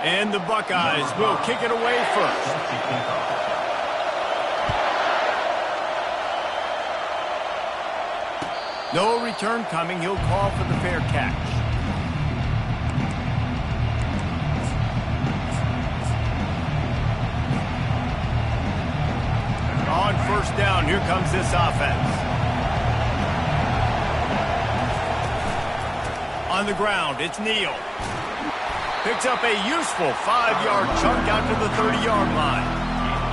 And the Buckeyes will kick it away first. No return coming. He'll call for the fair catch. On first down, here comes this offense. On the ground, it's Neal. Picks up a useful 5-yard chunk out to the 30-yard line.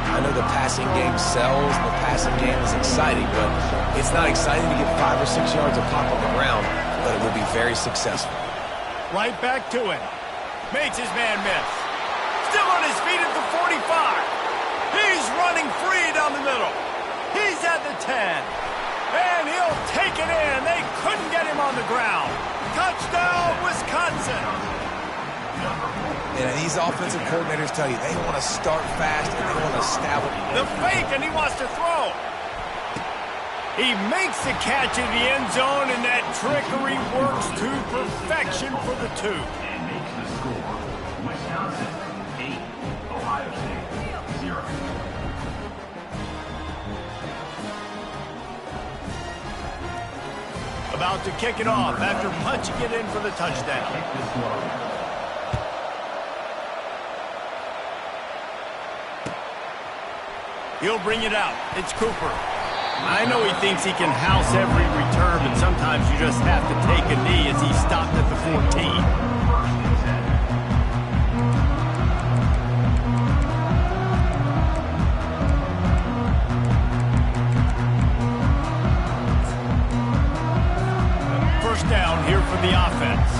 I know the passing game sells, the passing game is exciting, but it's not exciting to get 5 or 6 yards of pop on the ground, but it will be very successful. Right back to him. Makes his man miss. Still on his feet at the 45. He's running free down the middle. He's at the 10. And he'll take it in. They couldn't get him on the ground. Touchdown, Wisconsin. And these offensive coordinators tell you they want to start fast and they want to establish. The fake, and he wants to throw. He makes the catch in the end zone, and that trickery works to perfection for the 2. And makes the score Wisconsin 8, Ohio State 0. About to kick it off after punching it in for the touchdown. He'll bring it out. It's Cooper. I know he thinks he can house every return, but sometimes you just have to take a knee as he stopped at the 14. First down here for the offense.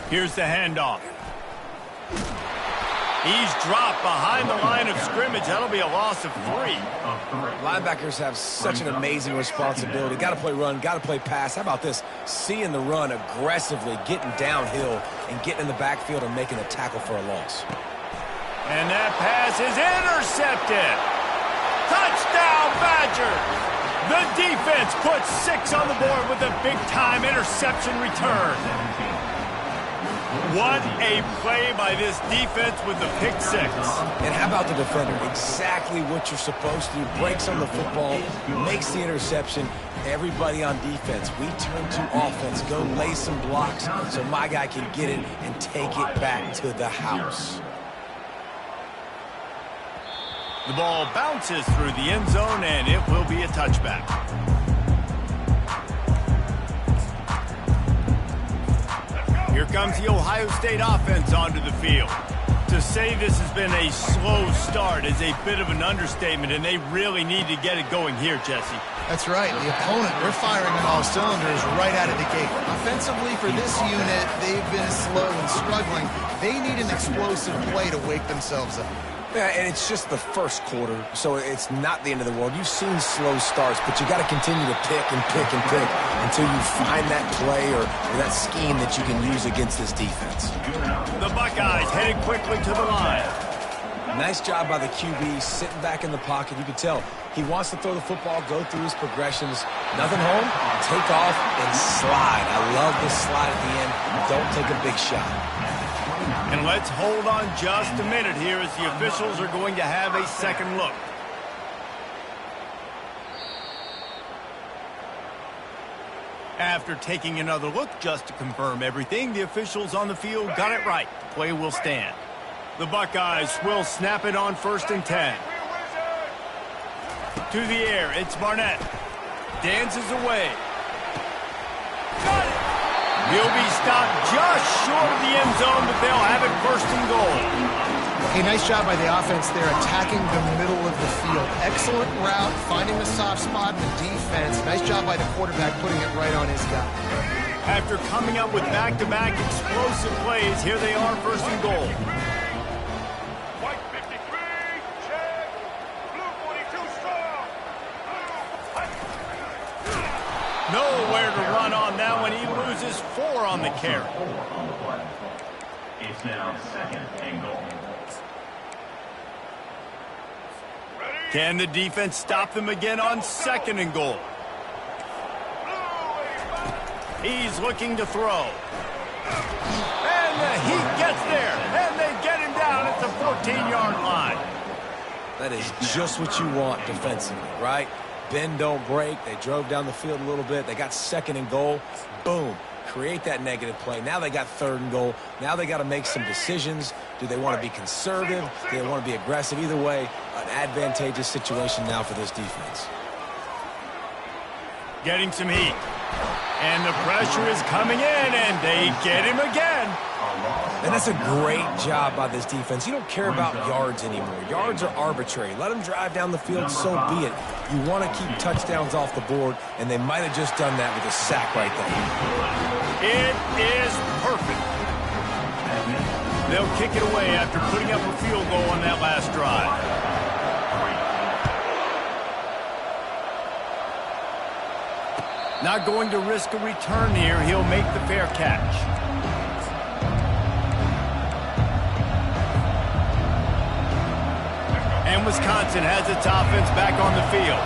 Here's the handoff. He's dropped behind the line of scrimmage. That'll be a loss of 3. Linebackers have such an amazing responsibility. Got to play run, got to play pass. How about this? Seeing the run aggressively, getting downhill, and getting in the backfield and making a tackle for a loss. And that pass is intercepted. Touchdown, Badgers. The defense puts 6 on the board with a big-time interception return. What a play by this defense with the pick 6. And how about the defender? Exactly what you're supposed to do. Breaks on the football, makes the interception. Everybody on defense, we turn to offense. Go lay some blocks so my guy can get it and take it back to the house. The ball bounces through the end zone, and it will be a touchback. Here comes the Ohio State offense onto the field. To say this has been a slow start is a bit of an understatement, and they really need to get it going here, Jesse. That's right. The opponent, they're firing on all cylinders right out of the gate. Offensively, for this unit, they've been slow and struggling. They need an explosive play to wake themselves up. Yeah, and it's just the first quarter, so it's not the end of the world. You've seen slow starts, but you got to continue to pick and pick and pick until you find that play or that scheme that you can use against this defense. The Buckeyes headed quickly to the line. Nice job by the QB, sitting back in the pocket. You can tell he wants to throw the football, go through his progressions. Nothing home, take off, and slide. I love this slide at the end. Don't take a big shot. And let's hold on just a minute here as the officials are going to have a second look. After taking another look just to confirm everything, the officials on the field got it right. The play will stand. The Buckeyes will snap it on 1st and 10. To the air, it's Barnett. Dances away. Got it! He'll be stopped just short of the end zone, but they'll have it 1st and goal. Hey, nice job by the offense there, attacking the middle of the field. Excellent route, finding the soft spot in the defense. Nice job by the quarterback putting it right on his guy. After coming up with back-to-back explosive plays, here they are 1st and goal. White 53, check. Blue 42, strong. Nowhere to run on that one. He loses 4 on the carry. It's now 2nd and goal. Can the defense stop them again on 2nd and goal? He's looking to throw. And he gets there, and they get him down at the 14-yard line. That is just what you want defensively, right? Bend, don't break. They drove down the field a little bit. They got 2nd and goal. Boom. Create that negative play. Now they got 3rd and goal. Now they got to make some decisions. Do they want to be conservative? Do they want to be aggressive? Either way, an advantageous situation now for this defense. Getting some heat. And the pressure is coming in, and they get him again. And that's a great job by this defense. You don't care about yards anymore. Yards are arbitrary. Let them drive down the field, so be it. You want to keep touchdowns off the board, and they might have just done that with a sack right there. It is perfect. They'll kick it away after putting up a field goal on that last drive. Not going to risk a return here. He'll make the fair catch. And Wisconsin has its offense back on the field.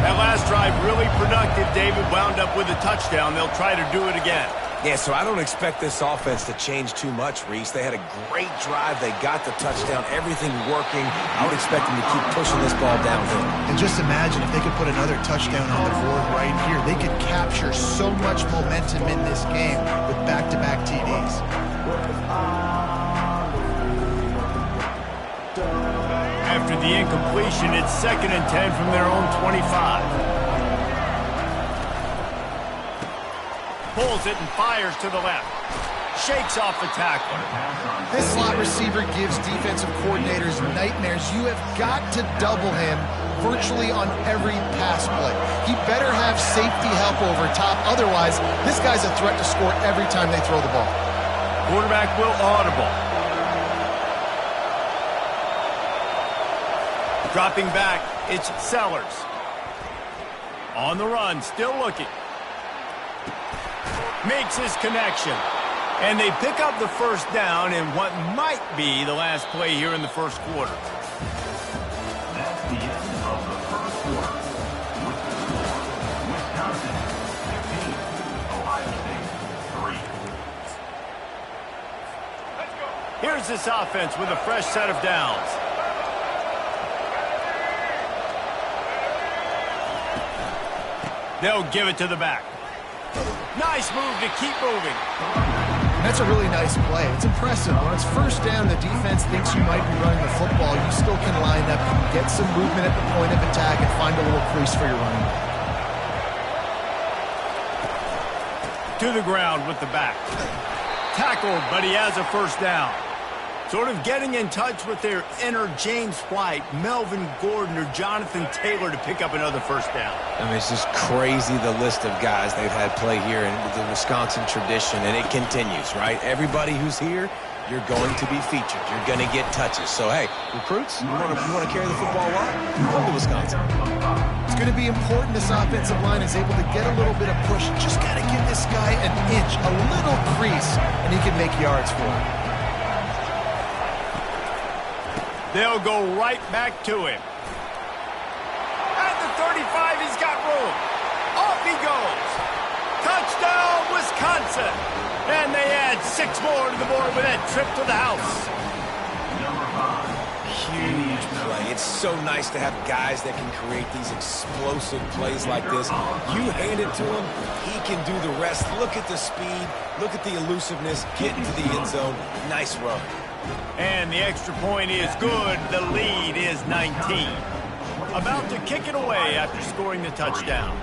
That last drive really productive. David wound up with a touchdown. They'll try to do it again. Yeah, so I don't expect this offense to change too much, Reese. They had a great drive. They got the touchdown. Everything working. I would expect them to keep pushing this ball downhill. And just imagine if they could put another touchdown on the board right here. They could capture so much momentum in this game with back-to-back TDs. After the incompletion, it's 2nd and 10 from their own 25. Pulls it and fires to the left. Shakes off the tackle. This slot receiver gives defensive coordinators nightmares. You have got to double him virtually on every pass play. He better have safety help over top. Otherwise, this guy's a threat to score every time they throw the ball. Quarterback will audible. Dropping back, it's Sellers. On the run, still looking. Makes his connection. And they pick up the first down in what might be the last play here in the first quarter. That's the end of the first quarter. With the score, Wisconsin 16, Ohio State 3. Let's go. Here's this offense with a fresh set of downs. They'll give it to the back. Nice move to keep moving. That's a really nice play. It's impressive. When it's first down, the defense thinks you might be running the football. You still can line up, you can get some movement at the point of attack, and find a little crease for your running back. To the ground with the back. Tackled, but he has a first down. Sort of getting in touch with their inner James White, Melvin Gordon, or Jonathan Taylor to pick up another first down. I mean, it's just crazy the list of guys they've had play here in the Wisconsin tradition, and it continues, right? Everybody who's here, you're going to be featured. You're going to get touches. So, hey, recruits, you want to carry the football well? Come to Wisconsin. It's going to be important this offensive line is able to get a little bit of push. Just got to give this guy an inch, a little crease, and he can make yards for it. They'll go right back to him. At the 35, he's got room. Off he goes. Touchdown, Wisconsin. And they add 6 more to the board with that trip to the house. Huge play. It's so nice to have guys that can create these explosive plays like this. You hand it to him, he can do the rest. Look at the speed. Look at the elusiveness. Get into the end zone. Nice run. And the extra point is good. The lead is 19. About to kick it away after scoring the touchdown.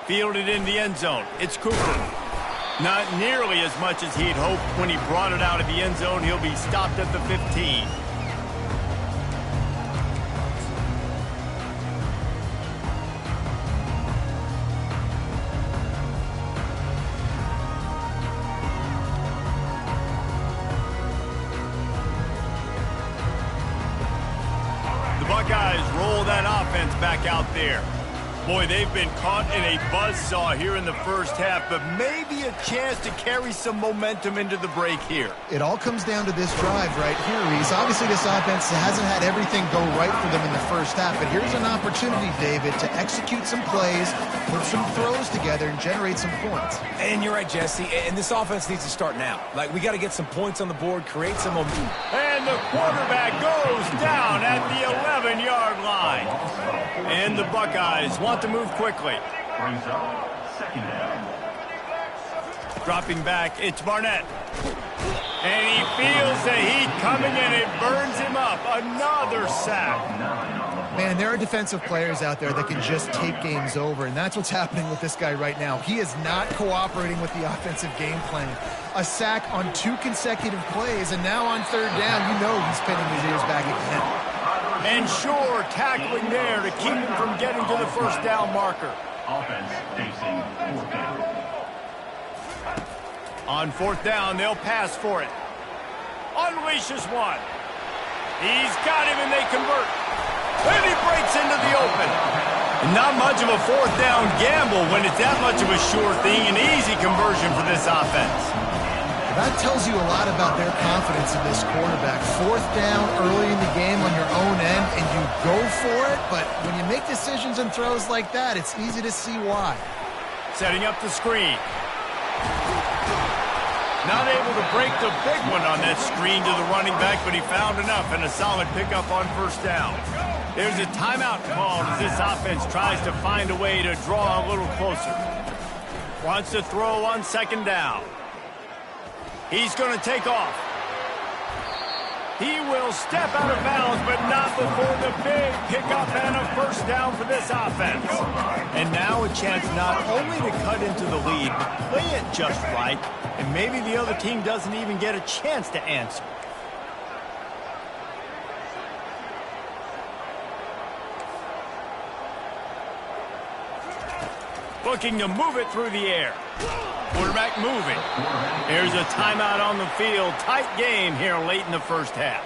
Fielded in the end zone. It's Cooper. Not nearly as much as he'd hoped when he brought it out of the end zone. He'll be stopped at the 15. Buckeyes roll that offense back out there. Boy, they've been caught in a buzzsaw here in the first half, but maybe a chance to carry some momentum into the break here. It all comes down to this drive right here, Reese. Obviously, this offense hasn't had everything go right for them in the first half, but here's an opportunity, David, to execute some plays, put some throws together, and generate some points. And you're right, Jesse, and this offense needs to start now. Like, we got to get some points on the board, create some momentum. And the quarterback goes down at the 11-yard line. And the Buckeyes want to move quickly. Brings up second down. Dropping back, it's Barnett. And he feels the heat coming and it burns him up. Another sack. Man, there are defensive players out there that can just take games over, and that's what's happening with this guy right now. He is not cooperating with the offensive game plan. A sack on 2 consecutive plays, and now on third down, you know he's pinning his ears back again. And Shore tackling there to keep him from getting to the first down marker. Offense facing fourth down. On fourth down, they'll pass for it. Unleashes one. He's got him and they convert. And he breaks into the open. Not much of a fourth down gamble when it's that much of a sure thing. An easy conversion for this offense. That tells you a lot about their confidence in this quarterback. Fourth down early in the game on your own end, and you go for it, but when you make decisions and throws like that, it's easy to see why. Setting up the screen. Not able to break the big one on that screen to the running back, but he found enough and a solid pickup on first down. There's a timeout called as this offense tries to find a way to draw a little closer. Wants to throw on second down. He's going to take off. He will step out of bounds, but not before the big pickup and a first down for this offense. And now a chance not only to cut into the lead, but play it just right, and maybe the other team doesn't even get a chance to answer. Looking to move it through the air. Quarterback moving. Here's a timeout on the field. Tight game here late in the first half.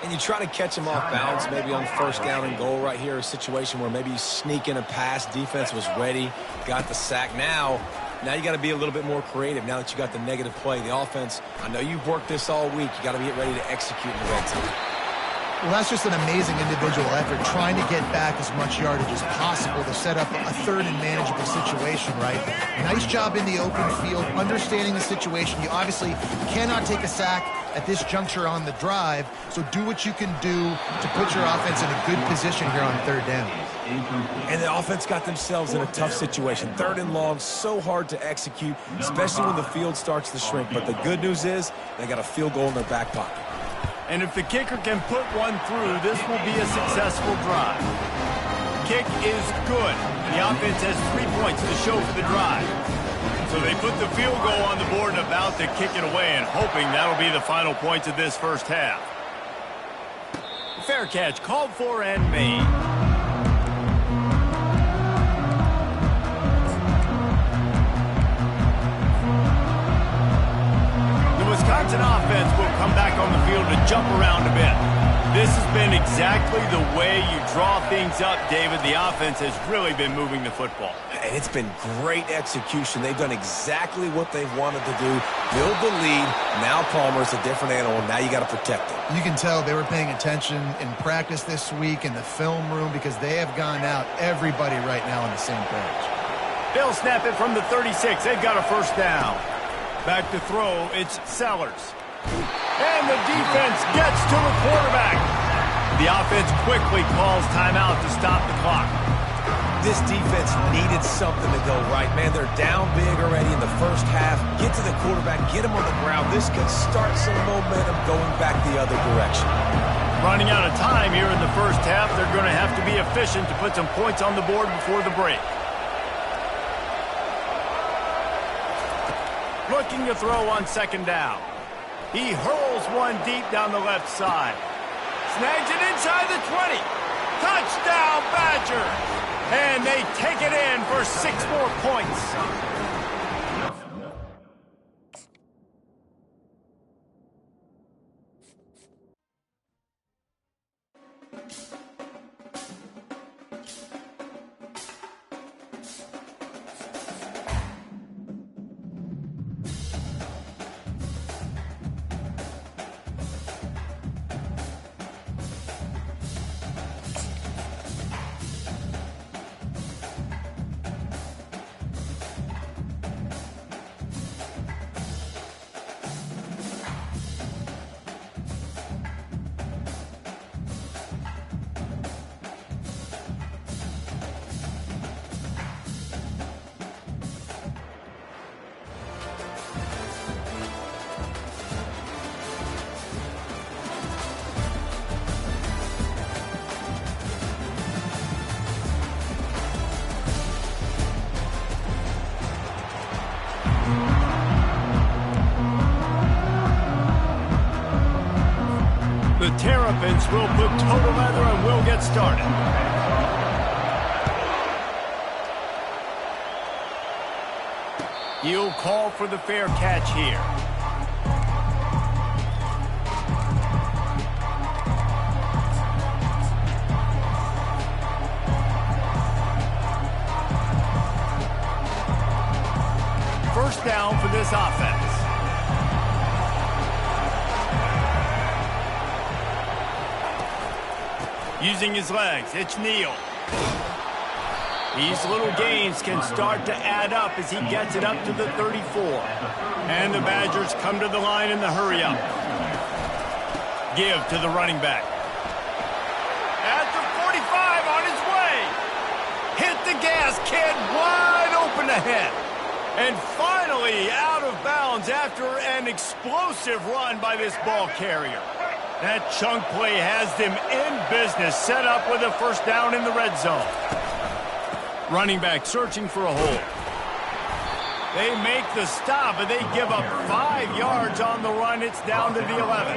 And you try to catch him off balance, maybe on first down and goal right here, a situation where maybe you sneak in a pass, defense was ready, got the sack. Now you got to be a little bit more creative now that you got the negative play. The offense, I know you've worked this all week. You got to get ready to execute in the red zone. Well, that's just an amazing individual effort, trying to get back as much yardage as possible to set up a third and manageable situation, right? Nice job in the open field, understanding the situation. You obviously cannot take a sack at this juncture on the drive, so do what you can do to put your offense in a good position here on third down. And the offense got themselves in a tough situation. Third and long, so hard to execute, especially when the field starts to shrink. But the good news is they got a field goal in their back pocket. And if the kicker can put one through, this will be a successful drive. Kick is good. The offense has 3 points to show for the drive. So they put the field goal on the board and about to kick it away and hoping that'll be the final points of this first half. Fair catch called for and made. Wisconsin offense will come back on the field to jump around a bit. This has been exactly the way you draw things up, David. The offense has really been moving the football. And it's been great execution. They've done exactly what they've wanted to do. Build the lead. Now Palmer's a different animal. Now you got to protect him. You can tell they were paying attention in practice this week in the film room because they have gone out, everybody right now on the same page. They'll snap it from the 36. They've got a first down. Back to throw, it's Sellers. And the defense gets to the quarterback. The offense quickly calls timeout to stop the clock. This defense needed something to go right. Man, they're down big already in the first half. Get to the quarterback, get him on the ground. This could start some momentum going back the other direction. Running out of time here in the first half, they're going to have to be efficient to put some points on the board before the break. Looking to throw on second down. He hurls one deep down the left side. Snags it inside the 20. Touchdown, Badgers! And they take it in for 6 more points. The Terrapins will put total leather and we'll get started. He'll call for the fair catch here. First down for this offense. Using his legs, it's Neal. These little gains can start to add up as he gets it up to the 34. And the Badgers come to the line in the hurry-up. Give to the running back. At the 45 on his way. Hit the gas, kid, wide open ahead. And finally out of bounds after an explosive run by this ball carrier. That chunk play has them in business, set up with a first down in the red zone. Running back searching for a hole. They make the stop, and they give up 5 yards on the run. It's down to the 11.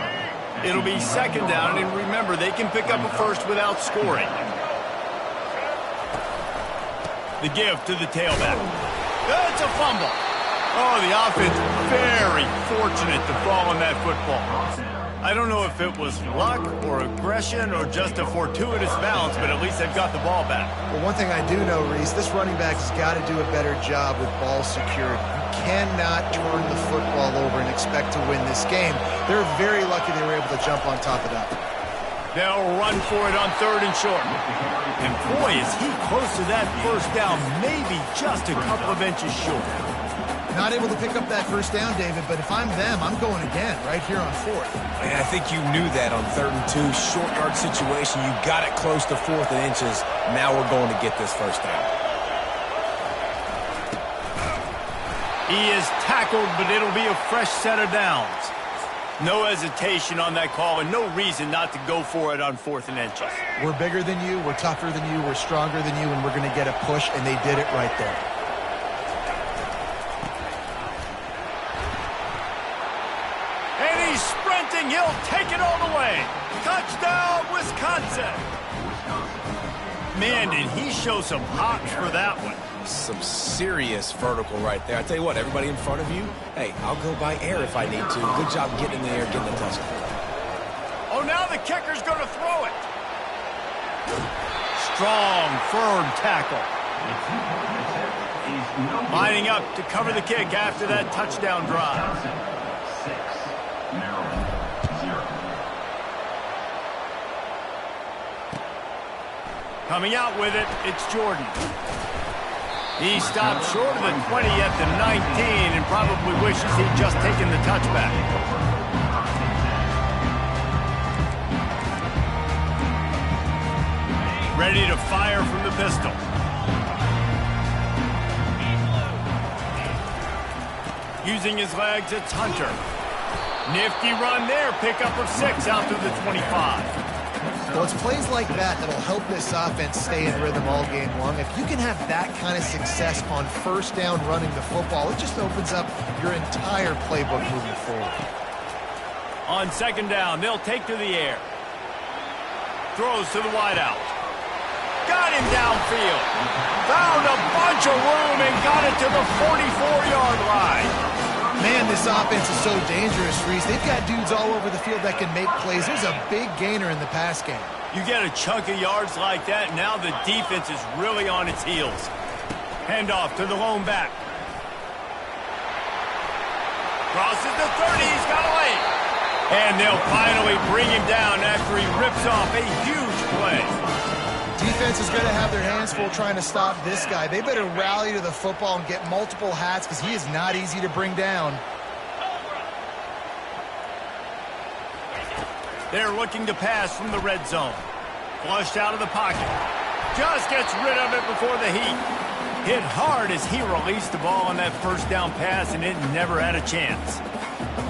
It'll be second down, and remember, they can pick up a first without scoring. The give to the tailback. That's a fumble. Oh, the offense very fortunate to fall on that football. I don't know if it was luck or aggression or just a fortuitous bounce, but at least they've got the ball back. Well, one thing I do know, Reese, this running back has got to do a better job with ball security. You cannot turn the football over and expect to win this game. They're very lucky they were able to jump on top of that. They'll run for it on 3rd and short. And boy, is he close to that first down, maybe just a couple of inches short. Not able to pick up that first down, David, but if I'm them, I'm going again right here on 4th. And I think you knew that on 3rd and 2, short yard situation. You got it close to 4th and inches. Now we're going to get this first down. He is tackled, but it'll be a fresh set of downs. No hesitation on that call and no reason not to go for it on 4th and inches. We're bigger than you, we're tougher than you, we're stronger than you, and we're going to get a push, and they did it right there. He'll take it all the way. Touchdown, Wisconsin. Man, did he show some hops for that one. Some serious vertical right there. I tell you what, everybody in front of you, hey, I'll go by air if I need to. Good job getting in the air, getting the touchdown. Oh, now the kicker's going to throw it. Strong, firm tackle. Lining up to cover the kick after that touchdown drive. Coming out with it, it's Jordan. He stopped short of the 20 at the 19 and probably wishes he'd just taken the touchback. Ready to fire from the pistol. Using his legs, it's Hunter. Nifty run there, pickup of 6 out to the 25. Well, it's plays like that that'll help this offense stay in rhythm all game long. If you can have that kind of success on first down running the football, it just opens up your entire playbook moving forward. On 2nd down, they'll take to the air. Throws to the wideout. Got him downfield. Found a bunch of room and got it to the 44-yard line. Man, this offense is so dangerous, Reese. They've got dudes all over the field that can make plays. There's a big gainer in the pass game. You get a chunk of yards like that, now the defense is really on its heels. Handoff to the lone back. Crosses the 30, he's got a lane. And they'll finally bring him down after he rips off a huge play. Defense is going to have their hands full trying to stop this guy. They better rally to the football and get multiple hats because he is not easy to bring down. They're looking to pass from the red zone. Flushed out of the pocket. Just gets rid of it before the heat. Hit hard as he released the ball on that first down pass, and it never had a chance.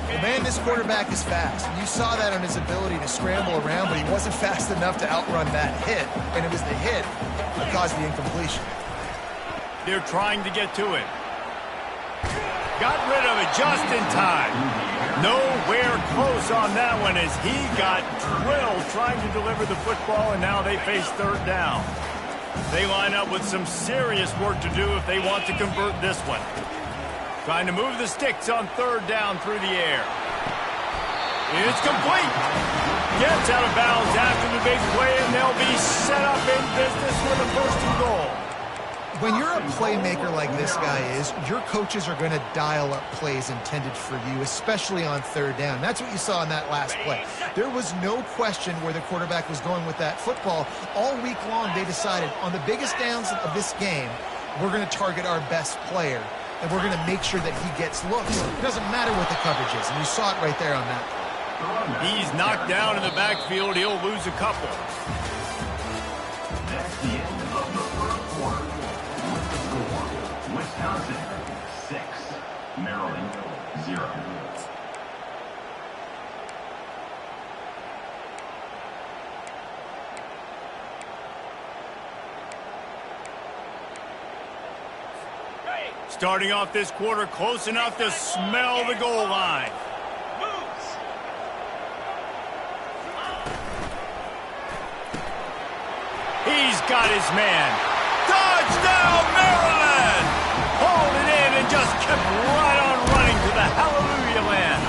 Well, man, this quarterback is fast. You saw that on his ability to scramble around, but he wasn't fast enough to outrun that hit, and it was the hit that caused the incompletion. They're trying to get to it. Got rid of it just in time. Nowhere close on that one as he got drilled trying to deliver the football, and now they face third down. They line up with some serious work to do if they want to convert this one. Trying to move the sticks on third down through the air. It's complete. Gets out of bounds after the big play, and they'll be set up in business with a first and goal. When you're a playmaker like this guy is, your coaches are going to dial up plays intended for you, especially on third down. That's what you saw in that last play. There was no question where the quarterback was going with that football. All week long, they decided on the biggest downs of this game, we're going to target our best player, and we're going to make sure that he gets looks. It doesn't matter what the coverage is, and you saw it right there on that play. He's knocked down in the backfield. He'll lose a couple. That's the end of the first quarter. With the score, Wisconsin 6, Maryland 0. Starting off this quarter close enough to smell the goal line. He's got his man. Touchdown, Maryland! Hauled it in and just kept right on running to the hallelujah land.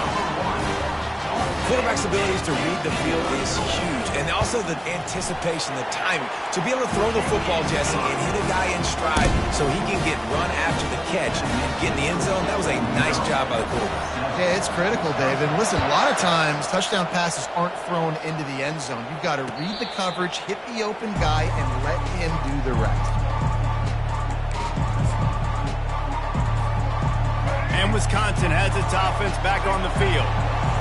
Quarterback's abilities to read the field is huge, and also the anticipation, the timing. To be able to throw the football, Jesse, and hit a guy in stride so he can get run after the catch and get in the end zone, that was a nice job by the quarterback. Yeah, it's critical, David. Listen, a lot of times touchdown passes aren't thrown into the end zone. You've got to read the coverage, hit the open guy, and let him do the rest. And Wisconsin has its offense back on the field.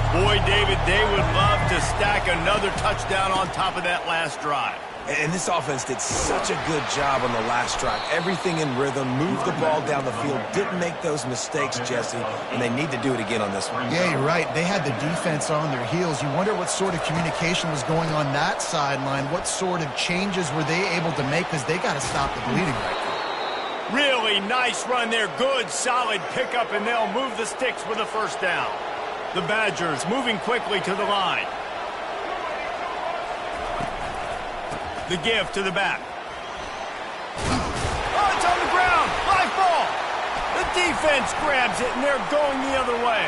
Boy, David, they would love to stack another touchdown on top of that last drive. And this offense did such a good job on the last drive. Everything in rhythm, moved the ball down the field, didn't make those mistakes, Jesse, and they need to do it again on this one. Yeah, you're right. They had the defense on their heels. You wonder what sort of communication was going on that sideline. What sort of changes were they able to make, because they got to stop the bleeding right now. Really nice run there. Good, solid pickup, and they'll move the sticks with a first down. The Badgers moving quickly to the line. The give to the back. Oh, it's on the ground. Live ball. The defense grabs it, and they're going the other way.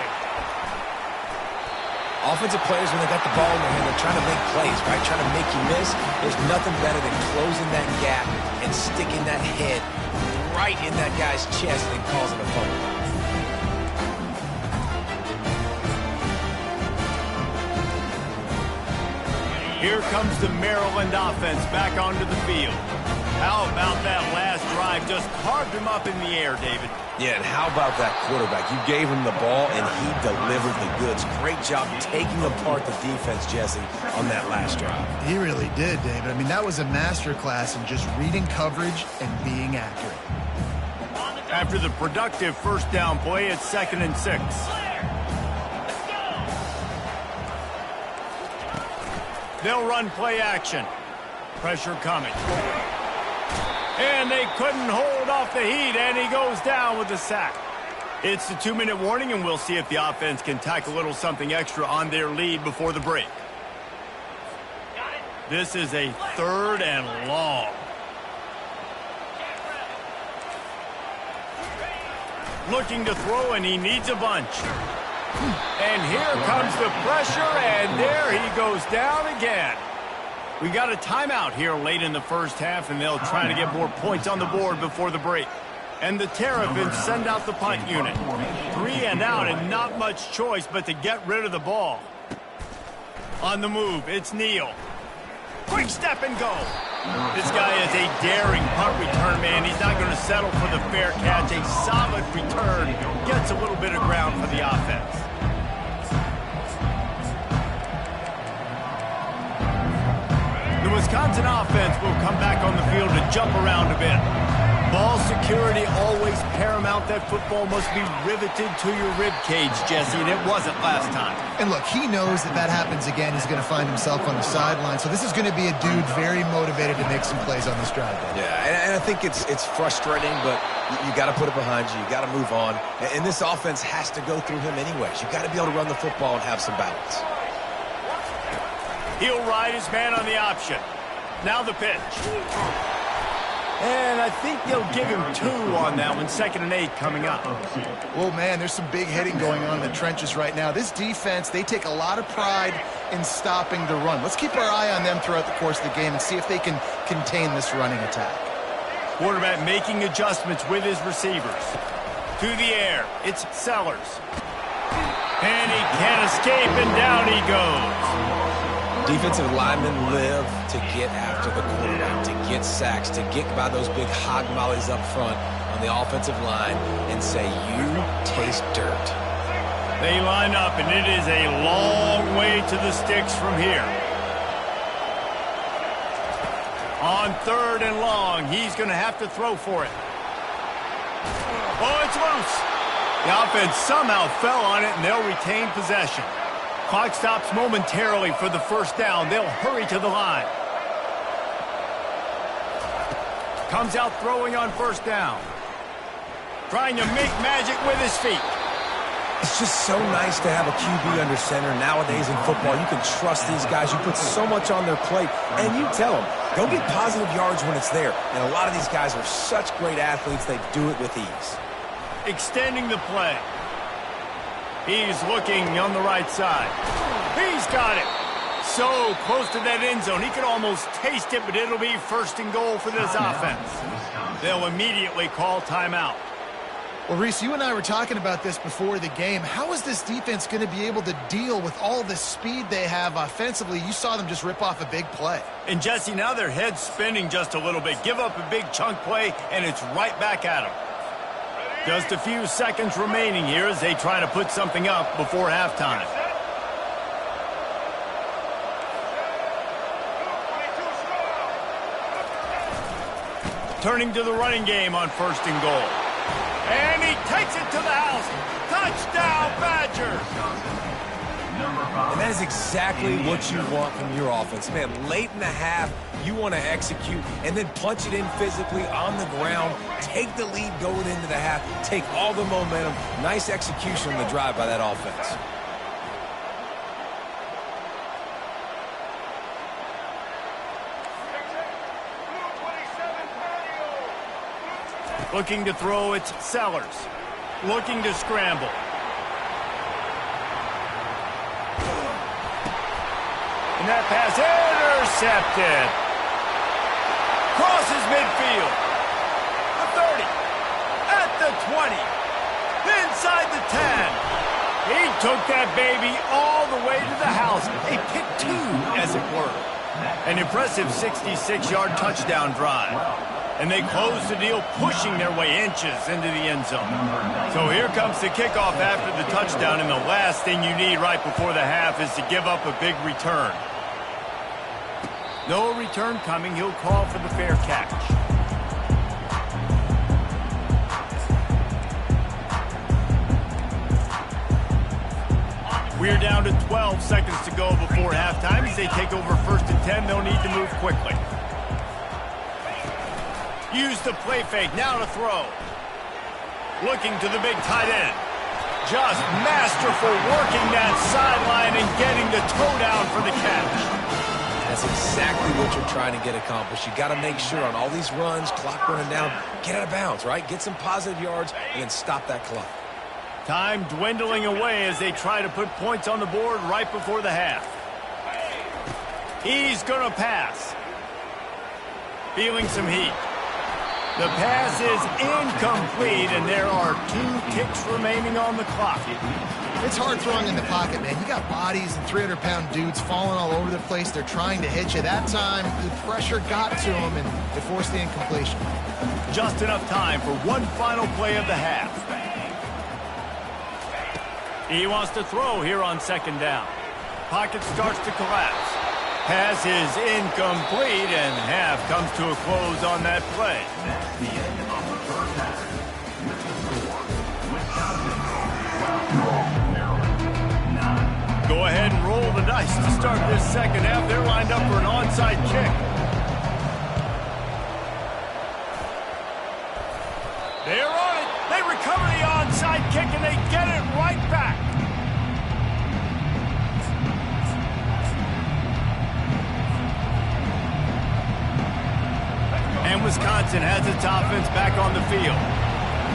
Offensive players, when they got the ball in their hand, they're trying to make plays, right? Trying to make you miss. There's nothing better than closing that gap and sticking that head right in that guy's chest and causing a fumble. Here comes the Maryland offense back onto the field. How about that last drive? Just carved him up in the air, David. Yeah, and how about that quarterback? You gave him the ball, and he delivered the goods. Great job taking apart the defense, Jesse, on that last drive. He really did, David. I mean, that was a masterclass in just reading coverage and being accurate. After the productive first down play, it's 2nd and 6. They'll run play action. Pressure coming. And they couldn't hold off the heat, and he goes down with the sack. It's the 2-minute warning, and we'll see if the offense can tack a little something extra on their lead before the break. This is a 3rd and long. Looking to throw, and he needs a bunch. And here comes the pressure, and there he goes down again. We got a timeout here late in the first half, and they'll try to get more points on the board before the break. And the Terrapins send out the punt unit. 3 and out, and not much choice but to get rid of the ball. On the move, it's Neal. Quick step and go. This guy is a daring punt return man. He's not going to settle for the fair catch. A solid return. Gets a little bit of ground for the offense. The Wisconsin offense will come back on the field to jump around a bit. Ball security always paramount. That football must be riveted to your rib cage, Jesse, and it wasn't last time. And look, he knows that that happens again, he's going to find himself on the sideline. So this is going to be a dude very motivated to make some plays on this drive. Yeah, and I think it's frustrating, but you got to put it behind you. You got to move on. And this offense has to go through him anyways. You got to be able to run the football and have some balance. He'll ride his man on the option. Now the pitch. And I think they'll give him 2 on that one. 2nd and 8 coming up. Well, man, there's some big hitting going on in the trenches right now. This defense, they take a lot of pride in stopping the run. Let's keep our eye on them throughout the course of the game and see if they can contain this running attack. Quarterback making adjustments with his receivers. To the air, it's Sellers. And he can't escape, and down he goes. Defensive linemen live to get after the quarterback, to get sacks, to get by those big hog mollies up front on the offensive line and say, you taste dirt. They line up, and it is a long way to the sticks from here. On 3rd and long, he's going to have to throw for it. Oh, it's loose. The offense somehow fell on it, and they'll retain possession. Clock stops momentarily for the 1st down. They'll hurry to the line. Comes out throwing on 1st down. Trying to make magic with his feet. It's just so nice to have a QB under center nowadays in football. You can trust these guys. You put so much on their plate, and you tell them, go get positive yards when it's there. And a lot of these guys are such great athletes, they do it with ease. Extending the play. He's looking on the right side. He's got it. So close to that end zone. He could almost taste it, but it'll be 1st and goal for this offense. They'll immediately call timeout. Well, Reese, you and I were talking about this before the game. How is this defense going to be able to deal with all the speed they have offensively? You saw them just rip off a big play. And, Jesse, now their head's spinning just a little bit. Give up a big chunk play, and it's right back at them. Just a few seconds remaining here as they try to put something up before halftime. Turning to the running game on 1st and goal. And he takes it to the house. Touchdown, Badgers! And that is exactly what you want from your offense. Man, late in the half, you want to execute and then punch it in physically on the ground, take the lead going into the half, take all the momentum. Nice execution on the drive by that offense. Looking to throw, it's Sellers. Looking to scramble. And that pass intercepted. Crosses midfield. The 30. At the 20. Inside the 10. He took that baby all the way to the house. A pick 2, as it were. An impressive 66-yard touchdown drive. And they close the deal, pushing their way inches into the end zone. So here comes the kickoff after the touchdown, and the last thing you need right before the half is to give up a big return. No return coming. He'll call for the fair catch. We're down to 12 seconds to go before halftime. As they take over 1st and 10, they'll need to move quickly. Use the play fake, now to throw. Looking to the big tight end. Just masterful working that sideline and getting the toe down for the catch. That's exactly what you're trying to get accomplished. You got to make sure on all these runs, clock running down, get out of bounds, right? Get some positive yards and then stop that clock. Time dwindling away as they try to put points on the board right before the half. He's going to pass. Feeling some heat. The pass is incomplete, and there are 2 kicks remaining on the clock. It's hard throwing in the pocket, man. You got bodies and 300-pound dudes falling all over the place. They're trying to hit you. That time, the pressure got to them, and it forced the incompletion. Just enough time for one final play of the half. He wants to throw here on 2nd down. Pocket starts to collapse. Pass is incomplete, and half comes to a close on that play. That's the end of roll the dice to start this second half. They're lined up for an onside kick. They're on it. They recover the onside kick, and they get it right back. And Wisconsin has its offense back on the field.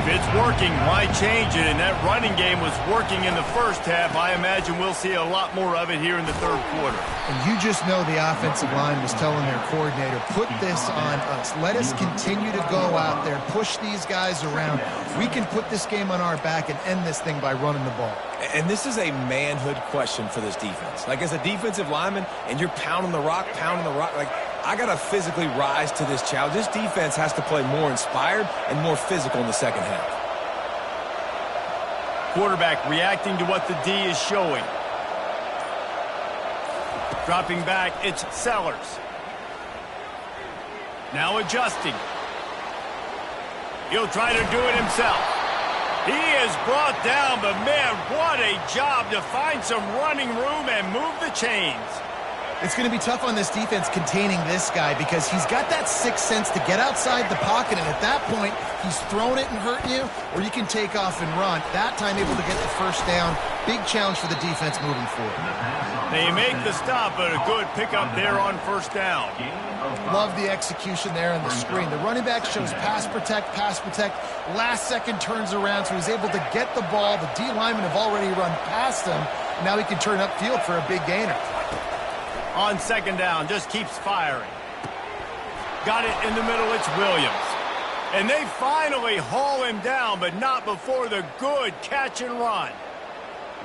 If it's working, why change it? And that running game was working in the first half. I imagine we'll see a lot more of it here in the third quarter. And you just know the offensive line was telling their coordinator, put this on us. Let us continue to go out there, push these guys around. We can put this game on our back and end this thing by running the ball. And this is a manhood question for this defense. Like, as a defensive lineman, and you're pounding the rock, like, I got to physically rise to this challenge. This defense has to play more inspired and more physical in the second half. Quarterback reacting to what the D is showing. Dropping back, it's Sellers. Now adjusting. He'll try to do it himself. He is brought down, but man, what a job to find some running room and move the chains. It's going to be tough on this defense containing this guy because he's got that sixth sense to get outside the pocket, and at that point, he's throwing it and hurting you, or you can take off and run. That time able to get the first down. Big challenge for the defense moving forward. They make the stop, but a good pickup there on first down. Love the execution there on the screen. The running back shows pass protect. Last second turns around, so he's able to get the ball. The D linemen have already run past him. Now he can turn upfield for a big gainer. On second down, just keeps firing. Got it in the middle, it's Williams. And they finally haul him down, but not before the good catch and run.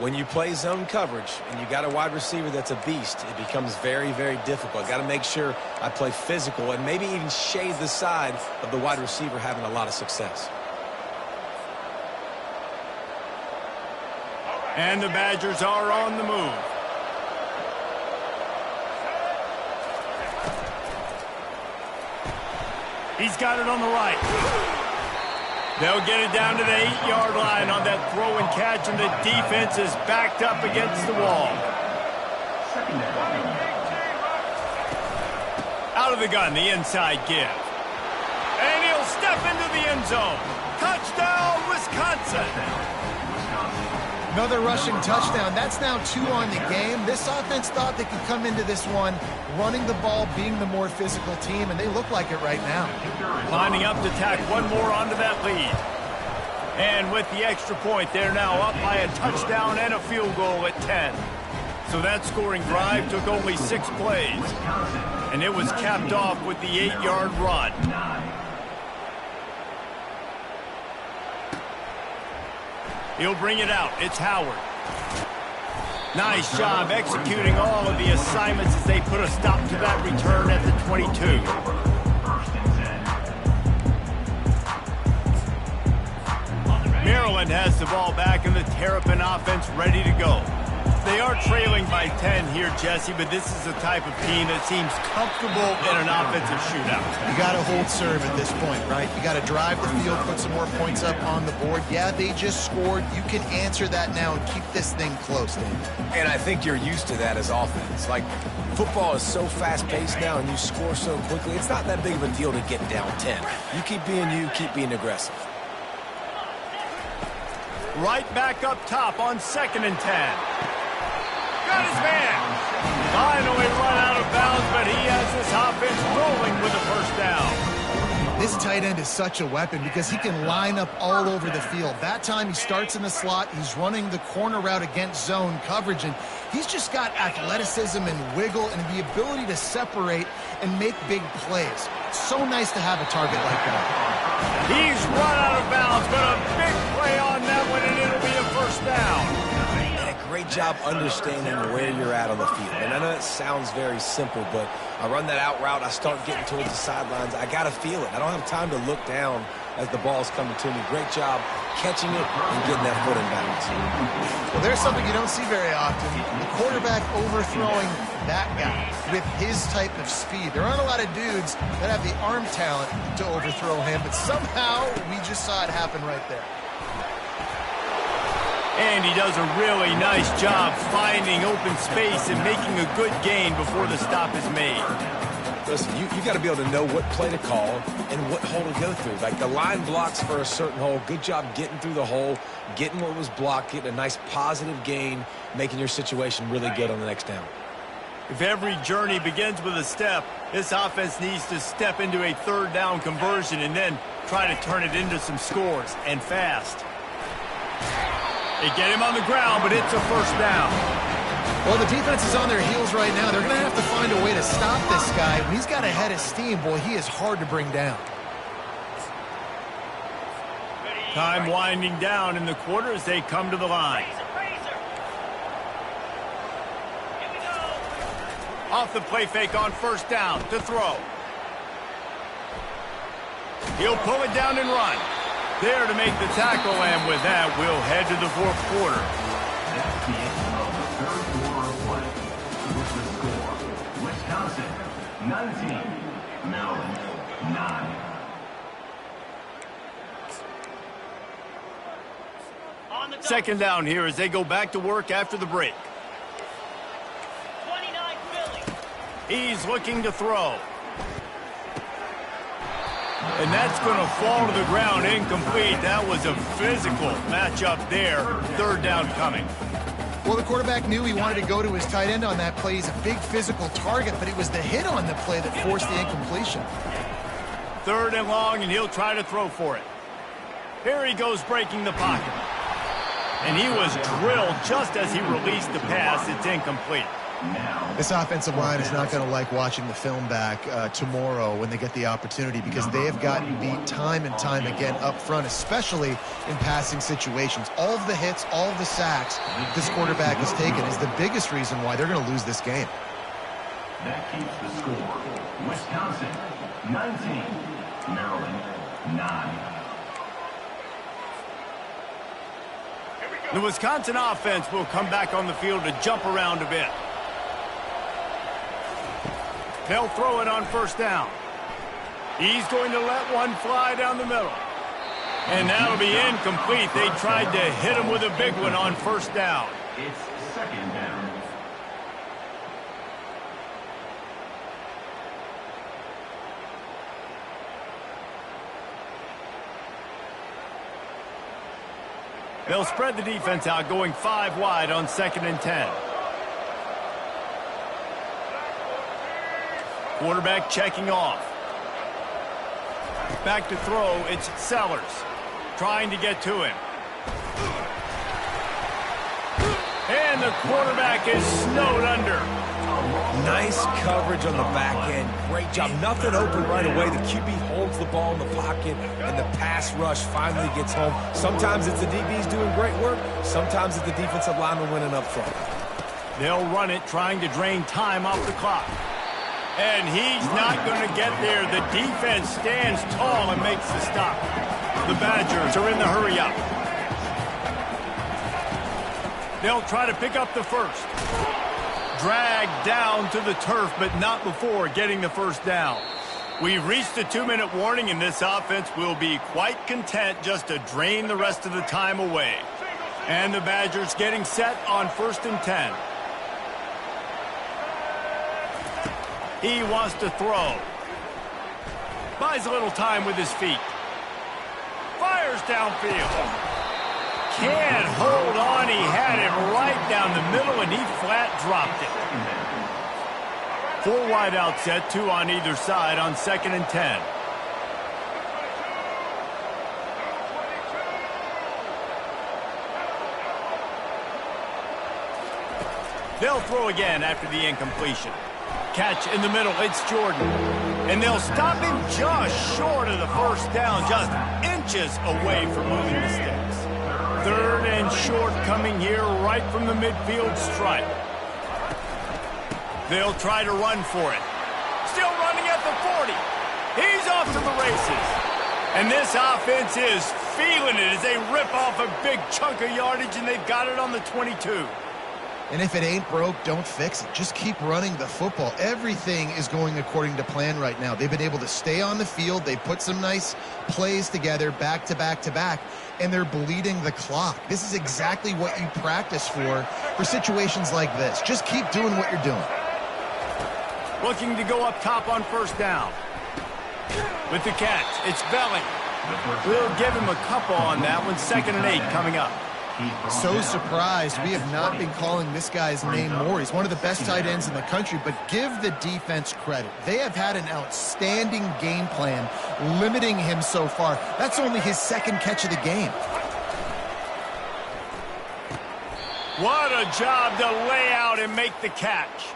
When you play zone coverage and you got a wide receiver that's a beast, it becomes very, very difficult. Got to make sure I play physical and maybe even shade the side of the wide receiver having a lot of success. And the Badgers are on the move. He's got it on the right. They'll get it down to the 8-yard line on that throw and catch, and the defense is backed up against the wall. Out of the gun, the inside give. And he'll step into the end zone. Touchdown, Wisconsin. Another rushing touchdown. That's now 2 on the game. This offense thought they could come into this one running the ball, being the more physical team, and they look like it right now. Lining up to tack one more onto that lead. And with the extra point, they're now up by a touchdown and a field goal at 10. So that scoring drive took only 6 plays. And it was capped off with the 8-yard run. He'll bring it out. It's Howard. Nice job executing all of the assignments as they put a stop to that return at the 22. Maryland has the ball back and the Terrapin offense ready to go. They are trailing by 10 here, Jesse, but this is the type of team that seems comfortable in an offensive shootout. You got to hold serve at this point, right? You got to drive the field, put some more points up on the board. Yeah, they just scored. You can answer that now and keep this thing close, Dave. And I think you're used to that as offense. Like, football is so fast-paced now and you score so quickly, it's not that big of a deal to get down 10. You keep being aggressive. Right back up top on 2nd and 10. Got his man. Finally run out of bounds, but he has this offense rolling with a first down. This tight end is such a weapon because he can line up all over the field. That time he starts in the slot. He's running the corner route against zone coverage, and he's just got athleticism and wiggle and the ability to separate and make big plays. It's so nice to have a target like that. He's run out of bounds, but a big play on that one, and it'll be a first down. Great job understanding where you're at on the field. And I know it sounds very simple, but I run that out route, I start getting towards the sidelines. I got to feel it. I don't have time to look down as the ball's coming to me. Great job catching it and getting that foot in bounds. Well, there's something you don't see very often. The quarterback overthrowing that guy with his type of speed. There aren't a lot of dudes that have the arm talent to overthrow him, but somehow we just saw it happen right there. And he does a really nice job finding open space and making a good gain before the stop is made. Listen, you got to be able to know what play to call and what hole to go through. Like the line blocks for a certain hole. Good job getting through the hole, getting what was blocked, getting a nice positive gain, making your situation really good on the next down. If every journey begins with a step, this offense needs to step into a third down conversion and then try to turn it into some scores, and fast. They get him on the ground, but it's a first down. Well, the defense is on their heels right now. They're going to have to find a way to stop this guy. When he's got a head of steam, boy, he is hard to bring down. Time winding down in the quarter as they come to the line. Off the play fake on first down to throw. He'll pull it down and run. There to make the tackle, and with that, we'll head to the fourth quarter. That's the end of the third quarter of play. With the score, Wisconsin 19, Maryland 9. Second down here as they go back to work after the break. He's looking to throw. And that's going to fall to the ground incomplete. That was a physical matchup there. Third down coming. Well, the quarterback knew he wanted to go to his tight end on that play. He's a big physical target, but it was the hit on the play that forced the incompletion. Third and long, and he'll try to throw for it. Here he goes breaking the pocket. And he was drilled just as he released the pass. It's incomplete. This offensive line is not going to like watching the film back tomorrow when they get the opportunity, because they have gotten beat time and time again up front, especially in passing situations. All of the hits, all of the sacks this quarterback has taken is the biggest reason why they're going to lose this game. That keeps the score. Wisconsin 19, Maryland 9. The Wisconsin offense will come back on the field to jump around a bit. They'll throw it on first down. He's going to let one fly down the middle. And that'll be incomplete. They tried to hit him with a big one on first down. It's second down. They'll spread the defense out, going 5 wide on 2nd and 10. Quarterback checking off. Back to throw, it's Sellers. Trying to get to him. And the quarterback is snowed under. Nice coverage on the back end. Great job. Nothing open right away. The QB holds the ball in the pocket, and the pass rush finally gets home. Sometimes it's the DBs doing great work. Sometimes it's the defensive lineman winning up front. They'll run it, trying to drain time off the clock. And he's not going to get there. The defense stands tall and makes the stop. The Badgers are in the hurry up. They'll try to pick up the first. Dragged down to the turf, but not before getting the first down. We've reached the 2-minute warning, and this offense will be quite content just to drain the rest of the time away. And the Badgers getting set on 1st and 10. He wants to throw. Buys a little time with his feet. Fires downfield. Can't hold on. He had it right down the middle, and he flat dropped it. 4 wide out set, 2 on either side on 2nd and 10. They'll throw again after the incompletion. Catch in the middle, it's Jordan. And they'll stop him just short of the first down, just inches away from moving the sticks. 3rd and short coming here right from the midfield stripe. They'll try to run for it. Still running at the 40. He's off to the races. And this offense is feeling it as they rip off a big chunk of yardage, and they've got it on the 22. And if it ain't broke, don't fix it. Just keep running the football. Everything is going according to plan right now. They've been able to stay on the field. They put some nice plays together back to back to back, and they're bleeding the clock. This is exactly what you practice for situations like this. Just keep doing what you're doing. Looking to go up top on first down. With the catch, it's Belling. We'll give him a couple on that one. 2nd and 8 coming up. So surprised we have not been calling this guy's name more. He's one of the best tight ends in the country, but give the defense credit. They have had an outstanding game plan limiting him so far. That's only his 2nd catch of the game. What a job to lay out and make the catch.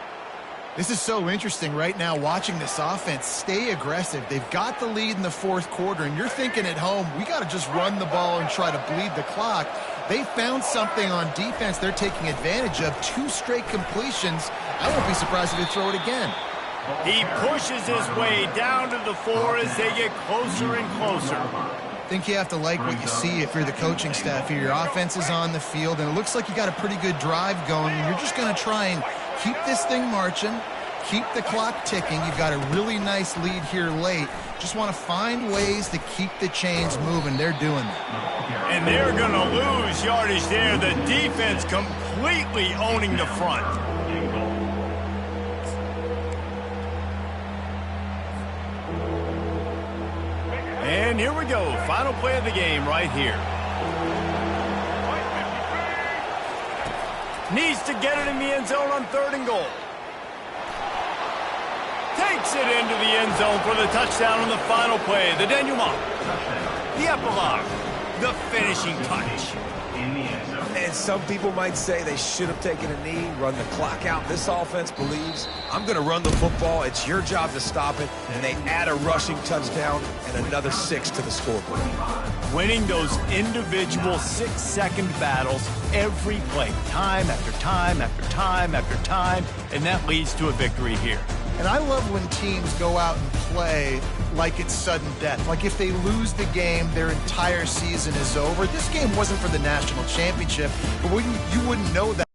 This is so interesting right now, watching this offense stay aggressive. They've got the lead in the 4th quarter, and you're thinking at home, we got to just run the ball and try to bleed the clock. They found something on defense they're taking advantage of. 2 straight completions. I won't be surprised if they throw it again. He pushes his way down to the 4 as they get closer and closer. I think you have to like what you see if you're the coaching staff here. Your offense is on the field, and it looks like you got a pretty good drive going, and you're just going to try and keep this thing marching, keep the clock ticking. You've got a really nice lead here late. Just want to find ways to keep the chains moving. They're doing that. And they're going to lose yardage there. The defense completely owning the front. And here we go. Final play of the game right here. Needs to get it in the end zone on 3rd and goal. Takes it into the end zone for the touchdown on the final play. The denouement. The epilogue. The finishing touch. And some people might say they should have taken a knee, run the clock out. This offense believes, I'm going to run the football. It's your job to stop it. And they add a rushing touchdown and another 6 to the scoreboard. Winning those individual 6-second battles every play, time after time after time after time, and that leads to a victory here. And I love when teams go out and play like it's sudden death. Like if they lose the game, their entire season is over. This game wasn't for the national championship, but you wouldn't know that.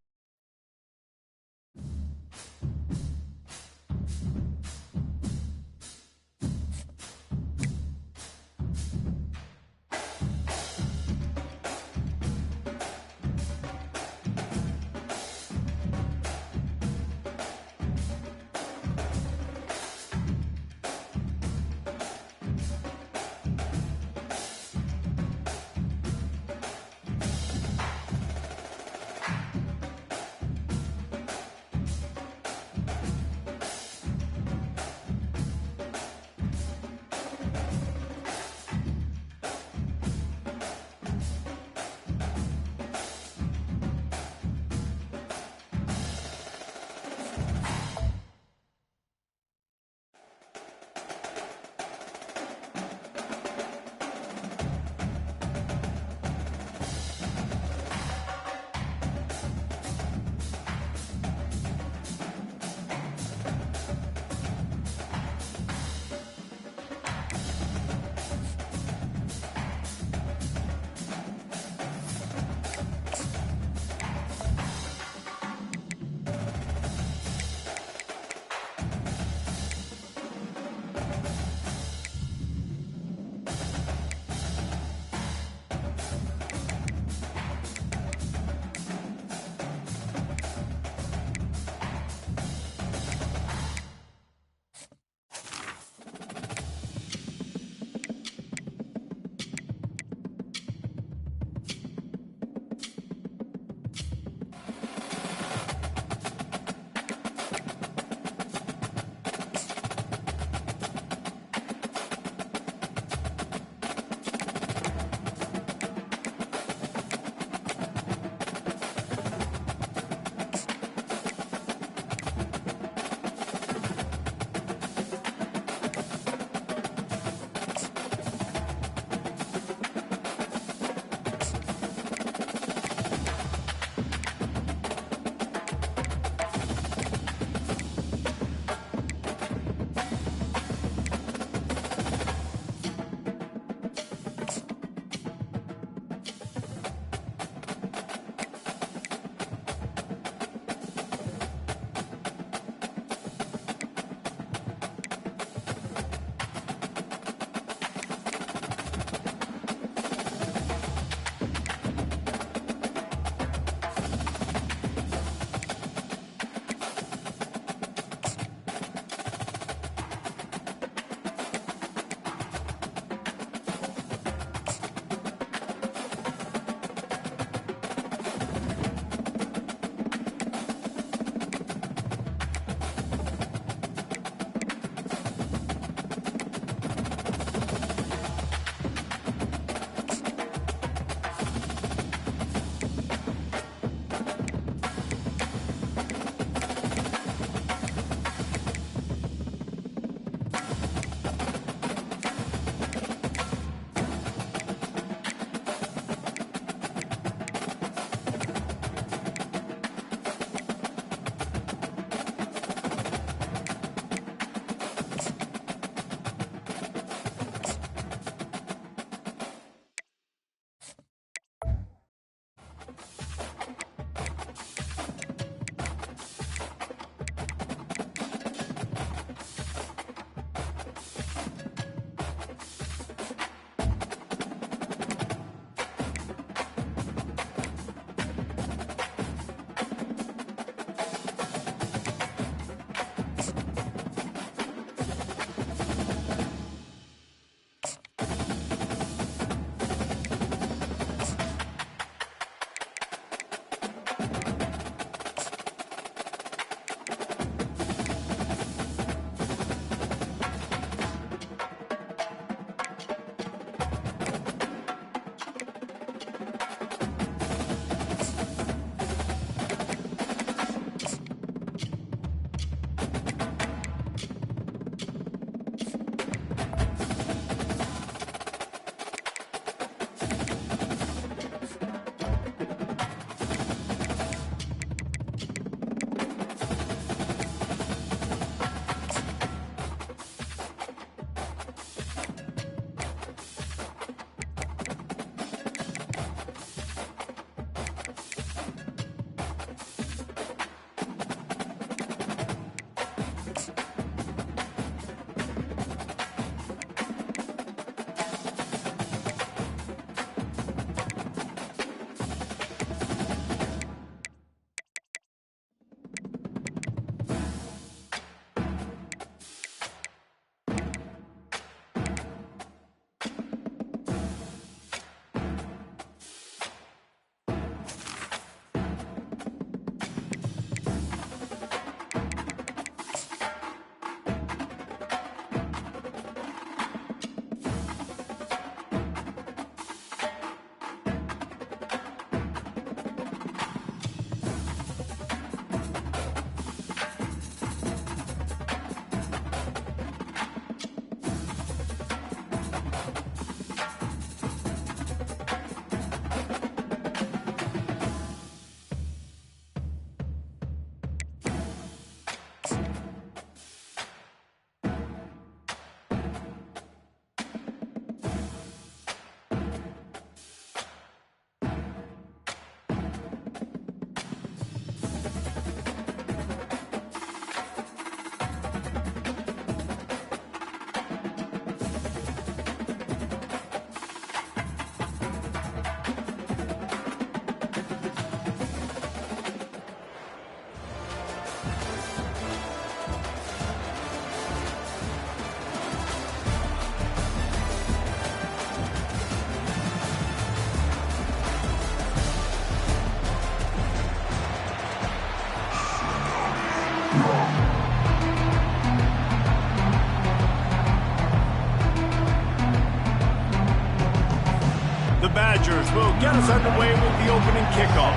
Buccaneers will get us underway with the opening kickoff.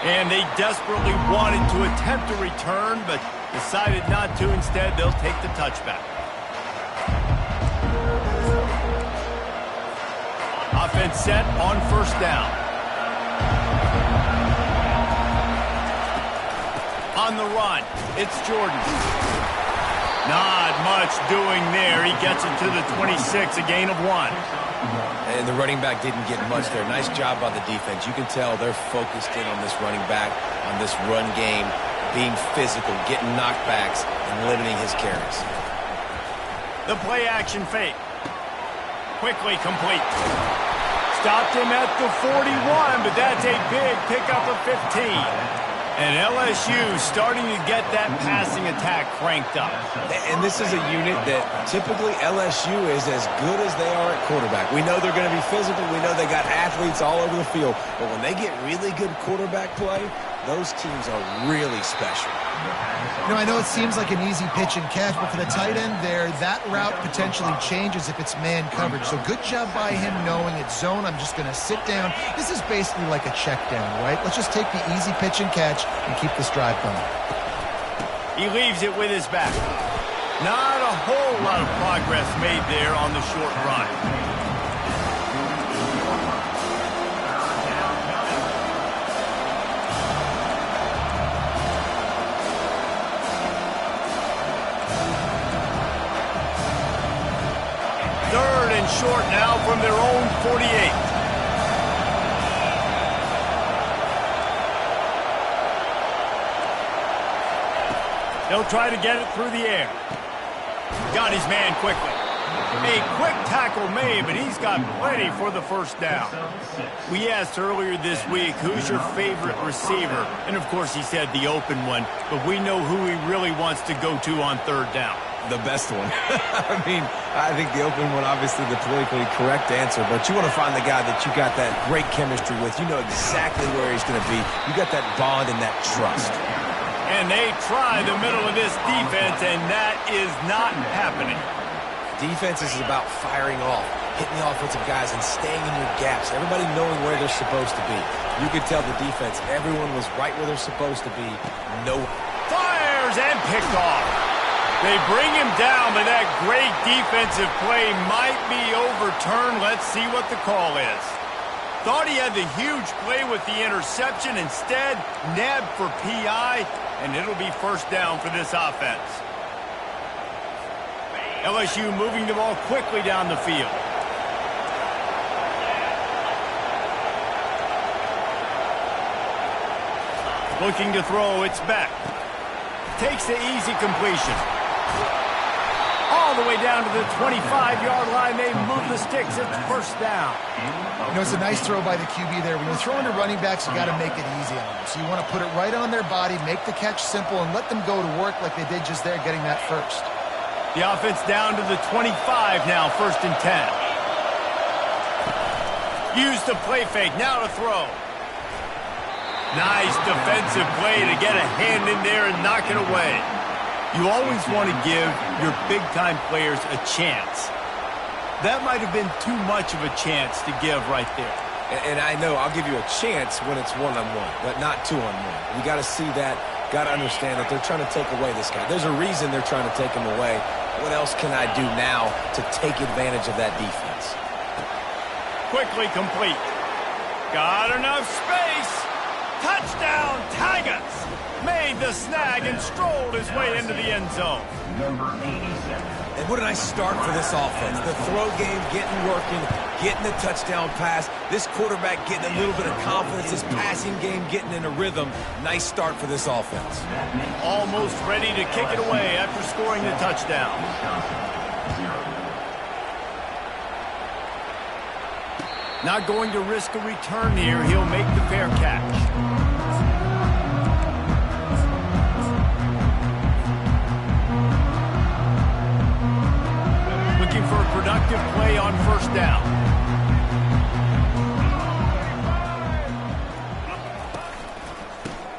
And they desperately wanted to attempt a return, but decided not to. Instead, they'll take the touchback. Offense set on first down. On the run, it's Jordan. Not much doing there. He gets it to the 26, a gain of 1. And the running back didn't get much there. Nice job by the defense. You can tell they're focused in on this running back, on this run game, being physical, getting knockbacks, and limiting his carries. The play action fake. Quickly complete. Stopped him at the 41, but that's a big pickup of 15. And LSU starting to get that passing attack cranked up. And this is a unit that typically LSU is as good as they are at quarterback. We know they're going to be physical. We know they got athletes all over the field. But when they get really good quarterback play, those teams are really special. You know, I know it seems like an easy pitch and catch, but for the tight end there, that route potentially changes if it's man coverage. So good job by him knowing it's zone. I'm just going to sit down. This is basically like a check down, right? Let's just take the easy pitch and catch and keep this drive going. He leaves it with his back. Not a whole lot of progress made there on the short run. Third and short now from their own 48. They'll try to get it through the air. Got his man quickly. A quick tackle made, but he's got plenty for the first down. We asked earlier this week, who's your favorite receiver? And, of course, he said the open one, but we know who he really wants to go to on third down. The best one. I mean, I think the open one, obviously the politically correct answer, but you want to find the guy that you got that great chemistry with. You know exactly where he's going to be. You got that bond and that trust. And they try the middle of this defense, and that is not happening. Defense is about firing off, hitting the offensive guys, and staying in your gaps. Everybody knowing where they're supposed to be. You could tell the defense, everyone was right where they're supposed to be. No. Fires and picked off. They bring him down, but that great defensive play might be overturned. Let's see what the call is. Thought he had the huge play with the interception. Instead, nabbed for PI, and it'll be first down for this offense. LSU moving the ball quickly down the field. Looking to throw, it's Beck. Takes the easy completion. All the way down to the 25-yard line. They move the sticks. It's first down. You know, it's a nice throw by the QB there. When you're throwing to running backs, you got to make it easy on them. So you want to put it right on their body, make the catch simple, and let them go to work like they did just there, getting that first. The offense down to the 25 now, first and 10. Use the play fake, now to throw. Nice defensive play to get a hand in there and knock it away. You always want to give your big-time players a chance. That might have been too much of a chance to give right there. And I know I'll give you a chance when it's one-on-one, but not two-on-one. You got to see that, got to understand that they're trying to take away this guy. There's a reason they're trying to take him away. What else can I do now to take advantage of that defense? Quickly complete. Got enough space. Touchdown, Tigers! Made the snag and strolled his way into the end zone. Number 87. And what a nice start for this offense. The throw game getting working, getting the touchdown pass. This quarterback getting a little bit of confidence. His passing game getting in a rhythm. Nice start for this offense. Almost ready to kick it away after scoring the touchdown. Not going to risk a return here. He'll make the fair catch. Looking for a productive play on first down.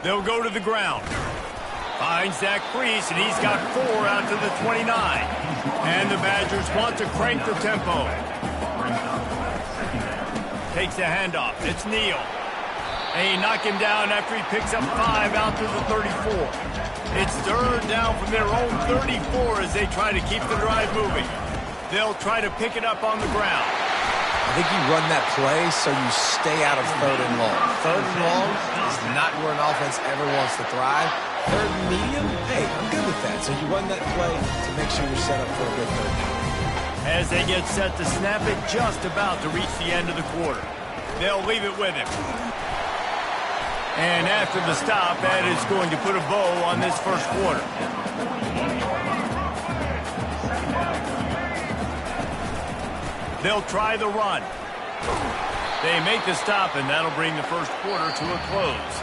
They'll go to the ground. Finds that crease, and he's got 4 out to the 29. And the Badgers want to crank the tempo. Takes a handoff. It's Neal. And he knocked him down after he picks up 5 out to the 34. It's 3rd down from their own 34 as they try to keep the drive moving. They'll try to pick it up on the ground. I think you run that play so you stay out of 3rd and long. 3rd and long is not where an offense ever wants to thrive. 3rd and medium, hey, I'm good with that. So you run that play to make sure you're set up for a good 3rd down. As they get set to snap it, just about to reach the end of the quarter. They'll leave it with him. And after the stop, that is going to put a bow on this first quarter. They'll try the run. They make the stop, and that'll bring the first quarter to a close.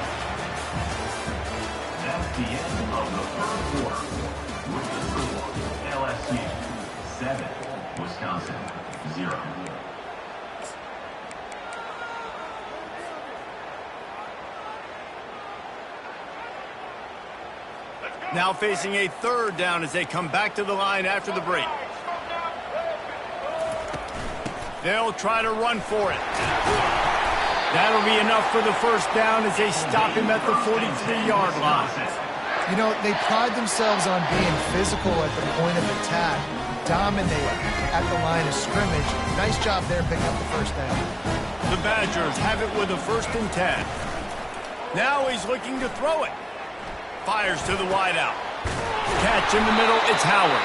That's the end of the first quarter. With the score, LSU 7, Wisconsin 0. Now facing a 3rd down as they come back to the line after the break. They'll try to run for it. That'll be enough for the first down as they stop him at the 43-yard line. You know, they pride themselves on being physical at the point of attack, dominate at the line of scrimmage. Nice job there picking up the first down. The Badgers have it with a 1st and 10. Now he's looking to throw it. Fires to the wideout. Catch in the middle, it's Howard.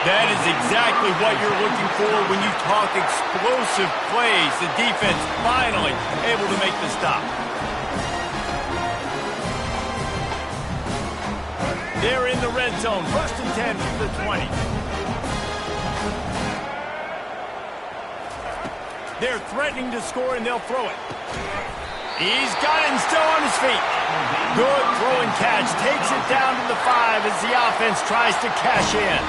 That is exactly what you're looking for when you talk explosive plays. The defense finally able to make the stop. They're in the red zone. 1st and 10 from the 20. They're threatening to score, and they'll throw it. He's got it and still on his feet. Good throw and catch. Takes it down to the 5 as the offense tries to cash in.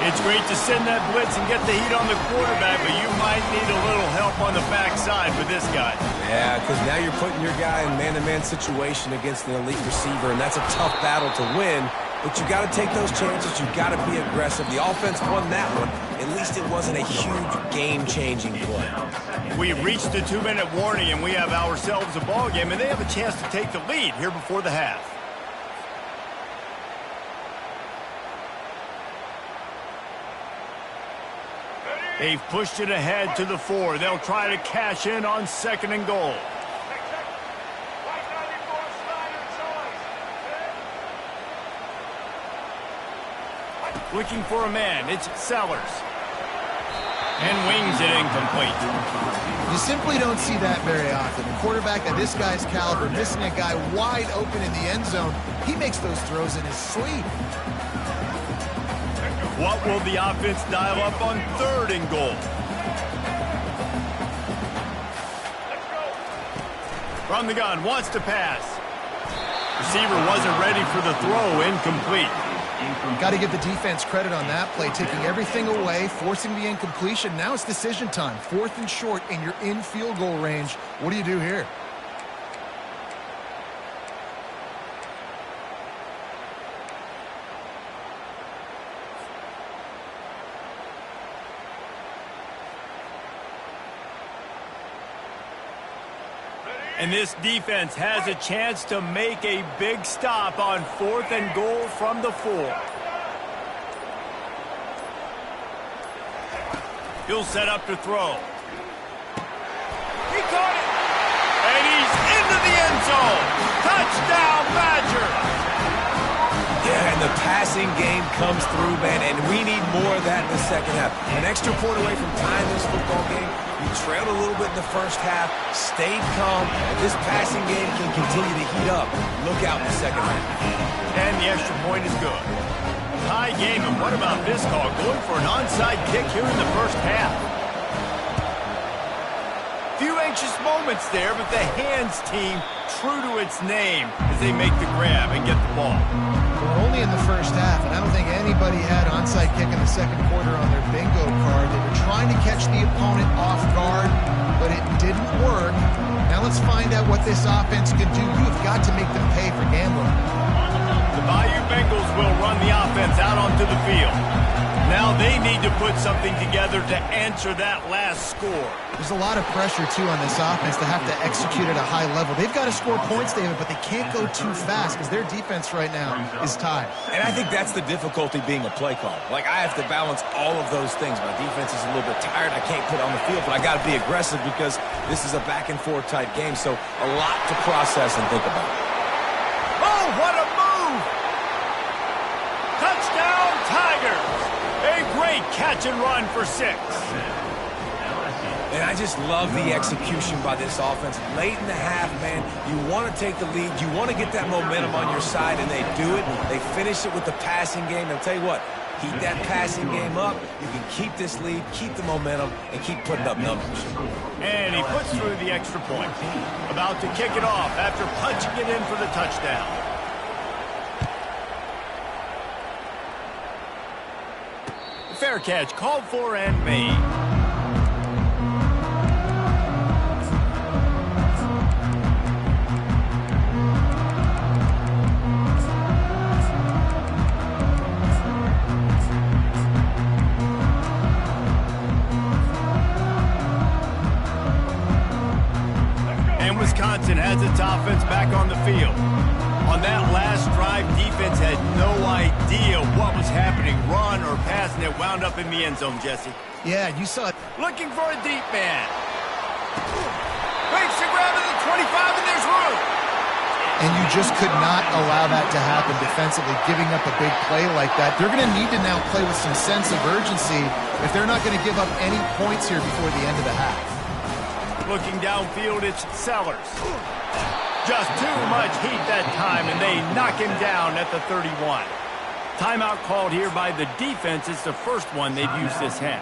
It's great to send that blitz and get the heat on the quarterback, but you might need a little help on the backside with this guy. Yeah, because now you're putting your guy in man-to-man situation against an elite receiver, and that's a tough battle to win. But you got to take those chances. You got to be aggressive. The offense won that one. At least it wasn't a huge game-changing play. We reached the 2-minute warning, and we have ourselves a ball game, and they have a chance to take the lead here before the half. They've pushed it ahead to the 4. They'll try to cash in on 2nd and goal. Looking for a man. It's Sellers. And wings it incomplete. You simply don't see that very often. A quarterback of this guy's caliber missing a guy wide open in the end zone. He makes those throws in his sleep. What will the offense dial up on 3rd and goal? From the gun, wants to pass. Receiver wasn't ready for the throw, incomplete. Got to give the defense credit on that play, taking everything away, forcing the incompletion. Now it's decision time. 4th and short, and you're in field goal range. What do you do here? And this defense has a chance to make a big stop on 4th and goal from the 4. He'll set up to throw. He caught it! And he's into the end zone! Touchdown, Badgers! Yeah, and the passing game comes through, man, and we need more of that in the second half. An extra point away from tying this football game. You trailed a little bit in the first half, stayed calm, and this passing game can continue to heat up. Look out in the second half. And the extra point is good. Tie game, and what about this call? Going for an onside kick here in the first half. Few anxious moments there, but the hands team true to its name as they make the grab and get the ball. We're only in the first half, and I don't think anybody had onside kick in the second quarter on their bingo card. They were trying to catch the opponent off guard, but it didn't work. Now let's find out what this offense can do, you have got to make them pay for gambling. The Bayou Bengals will run the offense out onto the field. Now they need to put something together to answer that last score. There's a lot of pressure, too, on this offense to have to execute at a high level. They've got to score points, David, but they can't go too fast because their defense right now is tied. And I think that's the difficulty being a play caller. Like, I have to balance all of those things. My defense is a little bit tired. I can't put it on the field, but I got to be aggressive because this is a back-and-forth type game, so a lot to process and think about. Oh, what a move! Touchdown, Tigers! A great catch and run for 6. And I just love the execution by this offense. Late in the half, man, you want to take the lead. You want to get that momentum on your side, and they do it. They finish it with the passing game. And I'll tell you what, keep that passing game up. You can keep this lead, keep the momentum, and keep putting up numbers. And he puts through the extra point. About to kick it off after punching it in for the touchdown. Fair catch called for and made. And Wisconsin has its offense back on the field. On that last drive, defense had no idea what was happening, run or pass, and it wound up in the end zone, Jesse. Yeah, you saw it. Looking for a deep man. Makes the grab at the 25, and there's room. And you just could not allow that to happen defensively, giving up a big play like that. They're going to need to now play with some sense of urgency if they're not going to give up any points here before the end of the half. Looking downfield, it's Sellers. Just too much heat that time, and they knock him down at the 31. Timeout called here by the defense. It's the first one they've used this half.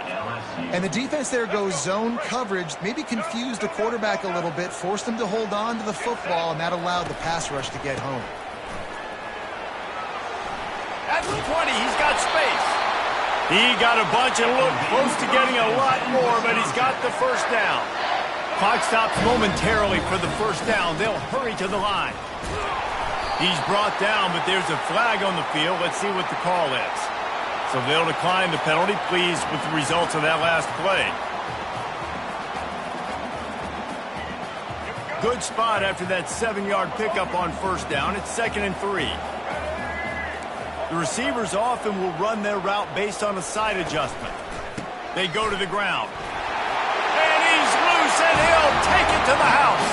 And the defense there goes zone coverage, maybe confused the quarterback a little bit, forced him to hold on to the football, and that allowed the pass rush to get home. At the 20, he's got space. He got a bunch and looked close to getting a lot more, but he's got the first down. Clock stops momentarily for the first down. They'll hurry to the line. He's brought down, but there's a flag on the field. Let's see what the call is. So they'll decline the penalty. Pleased with the results of that last play. Good spot after that 7-yard pickup on first down. It's 2nd and 3. The receivers often will run their route based on a side adjustment. They go to the ground. And he's loose, and he'll take it to the house.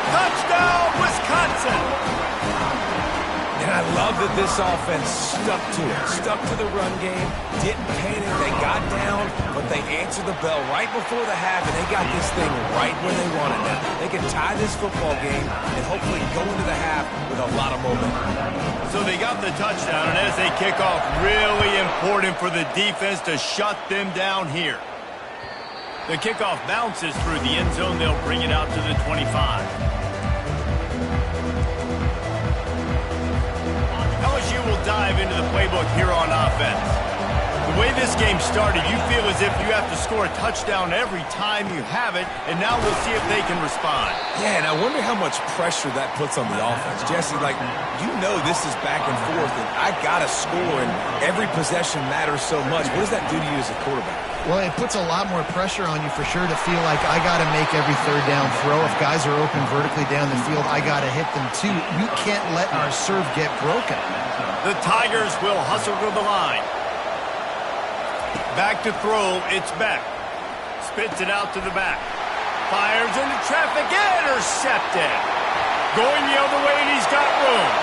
Touchdown, Wisconsin. And I love that this offense stuck to it, stuck to the run game, didn't panic, they got down, but they answered the bell right before the half, and they got this thing right where they want it now. They can tie this football game and hopefully go into the half with a lot of momentum. So they got the touchdown, and as they kick off, really important for the defense to shut them down here. The kickoff bounces through the end zone. They'll bring it out to the 25. LSU will dive into the playbook here on offense. The way this game started, you feel as if you have to score a touchdown every time you have it, and now we'll see if they can respond. Yeah, and I wonder how much pressure that puts on the offense. Jesse, like, you know this is back and forth, and I got to score, and every possession matters so much. What does that do to you as a quarterback? Well, it puts a lot more pressure on you for sure to feel like I got to make every third down throw. If guys are open vertically down the field, I got to hit them too. We can't let our serve get broken. The Tigers will hustle to the line. Back to throw, it's Beck. Spits it out to the back. Fires into traffic, intercepted. Going the other way, and he's got room.